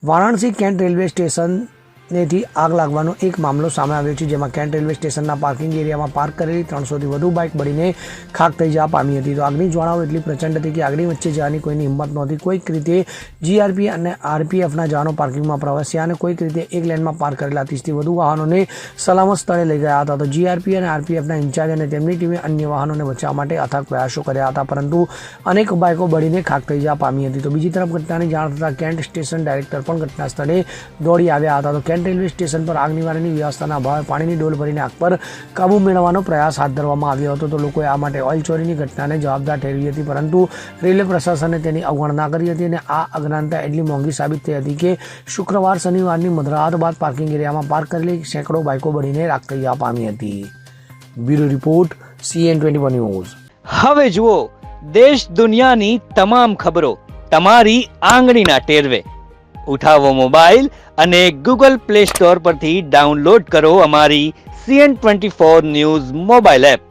Varanasi cantt railway સ્ટેશનેથી આગ લાગવાનો એક મામલો સામે આવ્યો છે, જેમાં કેન્ટ રેલવે સ્ટેશનના પાર્કિંગ એરિયામાં પાર્ક કરેલી 300થી વધુ બાઇક બળીને ખાક થઈ જવા પામી હતી. તો આગની જ્વાળાઓ એટલી પ્રચંડ હતી કે આગની વચ્ચે જવાની કોઈની હિંમત નહોતી. કોઈક રીતે જીઆરપી અને આરપીએફના જવાનો પાર્કિંગમાં પ્રવેશ્યા અને કોઈક રીતે એક લેનમાં પાર્ક કરેલા 30થી વધુ વાહનોને સલામત સ્થળે લઈ ગયા હતા. તો જીઆરપી અને આરપીએફના ઇન્ચાર્જ અને તેમની ટીમે અન્ય વાહનોને બચાવવા માટે અથાગ પ્રયાસો કર્યા હતા, પરંતુ અનેક બાઇકો બળીને ખાક થઈ જવા પામી હતી. તો બીજી તરફ ઘટનાની જાણ થતાં કેન્ટ સ્ટેશન ડાયરેક્ટર પણ ઘટના સ્થળે દોડી આવ્યા હતા. તો કેન્ટ રેલવે સ્ટેશન પર આગ નિવારણની વ્યવસ્થાના અભાવે પાણીની ડોલ ભરીને આગ પર કાબુ મેળવવાનો પ્રયાસ હાથ ધરવામાં આવ્યો હતો. તો લોકોએ આ માટે ઓઇલ ચોરીની ઘટનાને જવાબદાર ઠેરવી હતી, પરંતુ રેલવે પ્રશાસને તેની અવગણના કરી હતી અને આ અજ્ઞાનતા એટલી મોંઘી સાબિત થઈ હતી કે શુક્રવાર શનિવારની મધરાત બાદ પાર્કિંગ એરિયામાં પાર્ક કરેલી સેંકડો બાઇકો બળીને રાખ થઈ જવા પામી હતી. Bureau report CN21 news. હવે જુઓ દેશ દુનિયાની તમામ ખબરો તમારી આંગળીના ટેરવે. ઉઠાવો મોબાઈલ અને Google Play Store પરથી ડાઉનલોડ કરો અમારી CN24 ન્યૂઝ મોબાઈલ એપ.